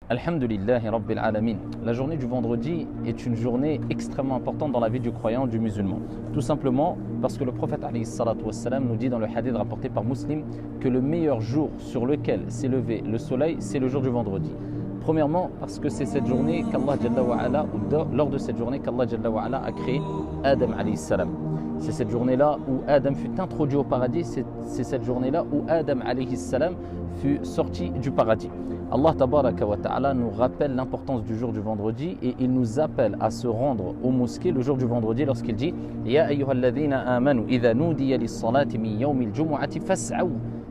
Alhamdulillahi Rabbil Alamin. La journée du vendredi est une journée extrêmement importante dans la vie du croyant, du musulman. Tout simplement parce que le prophète alayhi salatu wassalam nous dit dans le hadith rapporté par Muslim que le meilleur jour sur lequel s'est levé le soleil, c'est le jour du vendredi. Premièrement, parce que c'est cette journée qu'Allah Jalla wa Ala, ou lors de cette journée qu'Allah Jalla wa Ala a créé Adam alayhi salam. C'est cette journée-là où Adam fut introduit au paradis, c'est cette journée-là où Adam alayhi salam fut sorti du paradis. Allah tabaraka wa ta'ala nous rappelle l'importance du jour du vendredi et il nous appelle à se rendre aux mosquées le jour du vendredi lorsqu'il dit Ya ayyuhalladhina amanu idha nudiya lis-salati min yawmil jumu'ati fas'aw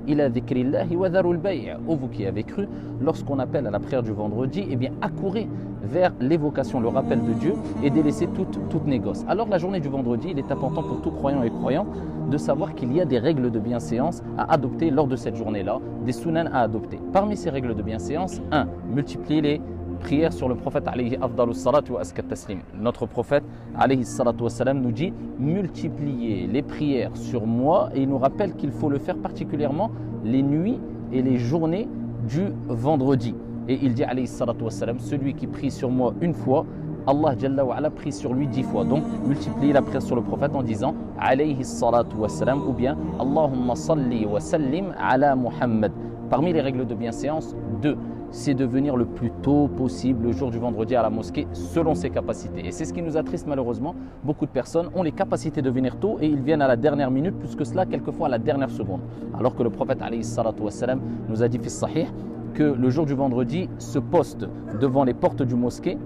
ila dhikrillahi wa dharul bay'. Ô vous qui avez cru, lorsqu'on appelle à la prière du vendredi, eh bien accourez vers l'évocation, le rappel de Dieu et délaissez toute négoce. Alors la journée du vendredi, il est important pour tout croyant et croyant de savoir qu'il y a des règles de bienséance à adopter lors de cette journée-là, des sunan à adopter. Parmi ces règles de bienséance, 1. Multiplier les prières sur le prophète alayhi afdalus salatu wa askat taslim. Notre prophète alayhi salatu wa salam nous dit multiplier les prières sur moi et il nous rappelle qu'il faut le faire particulièrement les nuits et les journées du vendredi. Et il dit alayhi salatu wa salam, celui qui prie sur moi une fois, Allah Jalla wa Ala prie sur lui 10 fois. Donc multiplier la prière sur le prophète en disant alayhi salatu wa salam ou bien Allahumma salli wa sallim ala Muhammad. Parmi les règles de bienséance, 2. C'est de venir le plus tôt possible le jour du vendredi à la mosquée selon ses capacités. Et c'est ce qui nous attriste malheureusement. Beaucoup de personnes ont les capacités de venir tôt et ils viennent à la dernière minute, plus que cela, quelquefois à la dernière seconde. Alors que le prophète alayhi salatu wassalam nous a dit fi sahih que le jour du vendredi se postent devant les portes des mosquées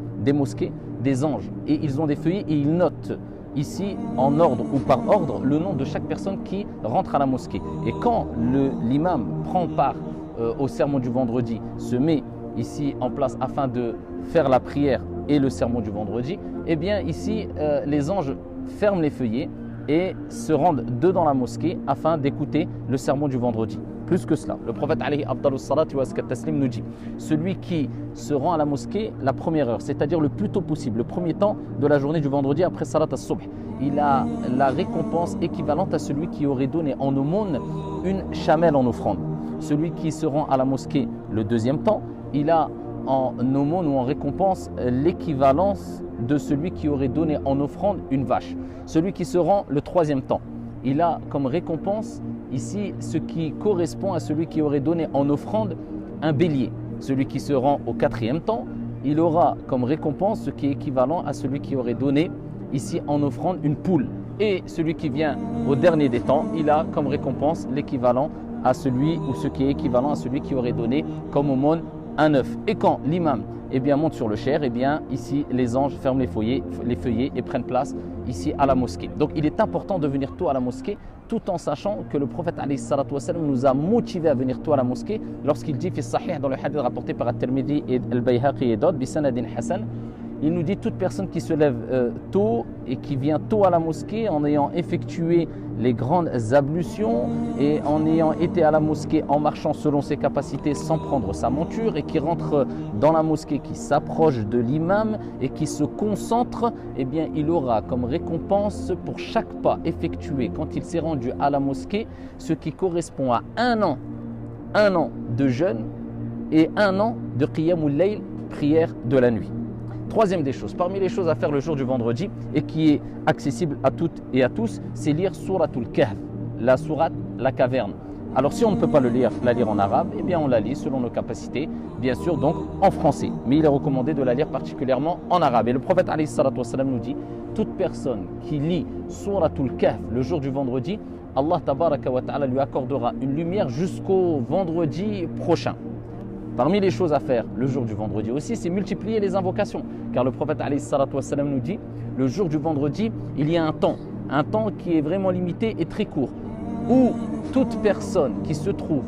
des anges. Et ils ont des feuillets et ils notent ici en ordre ou par ordre le nom de chaque personne qui rentre à la mosquée. Et quand l'imam prend part au sermon du vendredi, se met ici en place afin de faire la prière et le sermon du vendredi, eh bien ici les anges ferment les feuillets et se rendent dans la mosquée afin d'écouter le sermon du vendredi. Plus que cela, le prophète alayhi afdalus salatu wa askat taslim nous dit celui qui se rend à la mosquée la première heure, c'est-à-dire le plus tôt possible, le premier temps de la journée du vendredi après salat as-subh, il a la récompense équivalente à celui qui aurait donné en aumône une chamelle en offrande. Celui qui se rend à la mosquée le deuxième temps, il a en aumône ou en récompense l'équivalence de celui qui aurait donné en offrande une vache. Celui qui se rend le troisième temps, il a comme récompense ici ce qui correspond à celui qui aurait donné en offrande un bélier. Celui qui se rend au quatrième temps, il aura comme récompense ce qui est équivalent à celui qui aurait donné ici en offrande une poule. Et celui qui vient au dernier des temps, il a comme récompense l'équivalent à celui ou ce qui est équivalent à celui qui aurait donné comme aumône un œuf. Et quand l'imam monte sur le chair, ici les anges ferment les feuillets et prennent place ici à la mosquée. Donc il est important de venir tôt à la mosquée tout en sachant que le prophète alayhi salatu wassalam nous a motivés à venir tôt à la mosquée lorsqu'il dit fi sahih dans le hadith rapporté par At-Tirmidhi et Al-Bayhaqi et d'autres bi sanadin hasan. Il nous dit toute personne qui se lève tôt et qui vient tôt à la mosquée en ayant effectué les grandes ablutions et en ayant été à la mosquée en marchant selon ses capacités sans prendre sa monture et qui rentre dans la mosquée, qui s'approche de l'imam et qui se concentre, il aura comme récompense pour chaque pas effectué quand il s'est rendu à la mosquée ce qui correspond à un an de jeûne et un an de qiyamul layl, prière de la nuit. Troisième des choses, parmi les choses à faire le jour du vendredi et qui est accessible à toutes et à tous, c'est lire Suratul Kahf, la sourate, la caverne. Alors si on ne peut pas la lire en arabe, on la lit selon nos capacités, bien sûr donc en français. Mais il est recommandé de la lire particulièrement en arabe. Et le prophète alayhi salatu wassalam nous dit, toute personne qui lit Suratul Kahf le jour du vendredi, Allah tabaraka wa ta'ala lui accordera une lumière jusqu'au vendredi prochain. Parmi les choses à faire le jour du vendredi aussi, c'est multiplier les invocations. Car le prophète alayhi salatu wassalam nous dit, le jour du vendredi, il y a un temps qui est vraiment limité et très court, où toute personne qui se trouve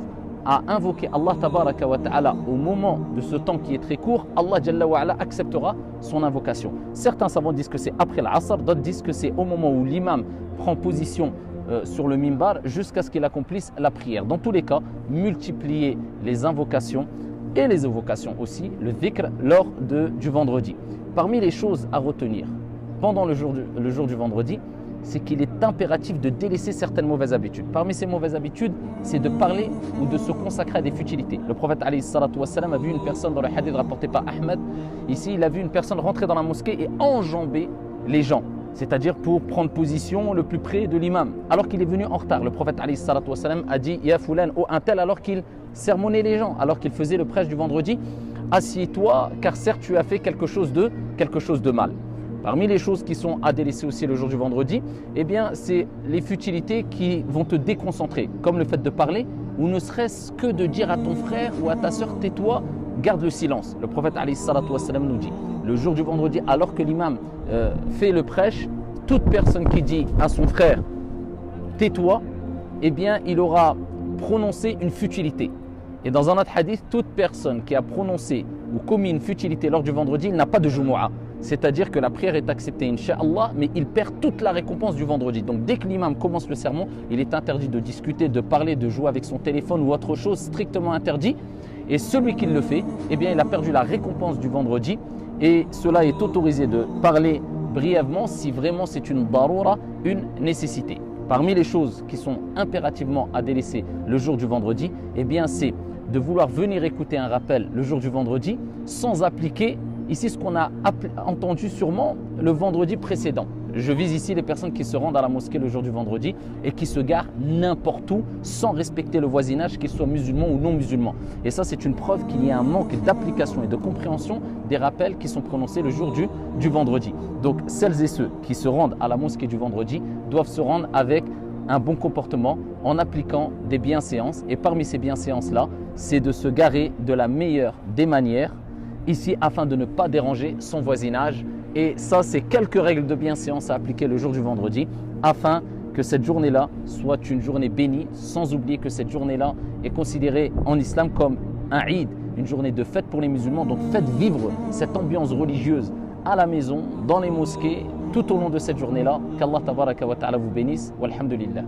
à invoquer Allah tabaraka wa ta'ala au moment de ce temps qui est très court, Allah Jalla wa Ala acceptera son invocation. Certains savants disent que c'est après l'Asr, d'autres disent que c'est au moment où l'imam prend position sur le mimbar jusqu'à ce qu'il accomplisse la prière. Dans tous les cas, multiplier les invocations et les évocations aussi, le dhikr lors du vendredi. Parmi les choses à retenir pendant le jour du vendredi, c'est qu'il est impératif de délaisser certaines mauvaises habitudes. Parmi ces mauvaises habitudes, c'est de parler ou de se consacrer à des futilités. Le prophète alayhi salatu wassalam a vu une personne dans le hadith rapporté par Ahmed. Ici, il a vu une personne rentrer dans la mosquée et enjamber les gens, c'est-à-dire pour prendre position le plus près de l'imam, alors qu'il est venu en retard. Le prophète alayhi salatu wassalam a dit « Ya fulan » au un tel, alors qu'il sermonnait les gens, alors qu'il faisait le prêche du vendredi. « Assieds-toi, car certes tu as fait quelque chose de mal ». Parmi les choses qui sont à délaisser aussi le jour du vendredi, eh bien, c'est les futilités qui vont te déconcentrer, comme le fait de parler, ou ne serait-ce que de dire à ton frère ou à ta sœur, tais-toi, garde le silence. Le prophète alayhi salatu wassalam nous dit, le jour du vendredi, alors que l'imam fait le prêche, toute personne qui dit à son frère, tais-toi, eh bien, il aura prononcé une futilité. Et dans un autre hadith, toute personne qui a prononcé ou commis une futilité lors du vendredi, il n'a pas de jumu'ah. C'est-à-dire que la prière est acceptée, incha'Allah, mais il perd toute la récompense du vendredi. Donc dès que l'imam commence le sermon, il est interdit de discuter, de parler, de jouer avec son téléphone ou autre chose, strictement interdit. Et celui qui le fait, eh bien, il a perdu la récompense du vendredi. Et cela est autorisé de parler brièvement si vraiment c'est une darura, une nécessité. Parmi les choses qui sont impérativement à délaisser le jour du vendredi, eh bien, c'est de vouloir venir écouter un rappel le jour du vendredi sans appliquer ici ce qu'on a entendu sûrement le vendredi précédent. Je vise ici les personnes qui se rendent à la mosquée le jour du vendredi et qui se garent n'importe où sans respecter le voisinage, qu'ils soient musulmans ou non musulmans. Et ça, c'est une preuve qu'il y a un manque d'application et de compréhension des rappels qui sont prononcés le jour du vendredi. Donc celles et ceux qui se rendent à la mosquée du vendredi doivent se rendre avec un bon comportement en appliquant des bienséances. Et parmi ces bienséances-là, c'est de se garer de la meilleure des manières ici afin de ne pas déranger son voisinage. Et ça, c'est quelques règles de bienséance à appliquer le jour du vendredi afin que cette journée-là soit une journée bénie, sans oublier que cette journée-là est considérée en islam comme un Eid, une journée de fête pour les musulmans. Donc faites vivre cette ambiance religieuse à la maison, dans les mosquées, tout au long de cette journée-là. Qu'Allah tabaraka wa ta'ala vous bénisse. Walhamdulillah.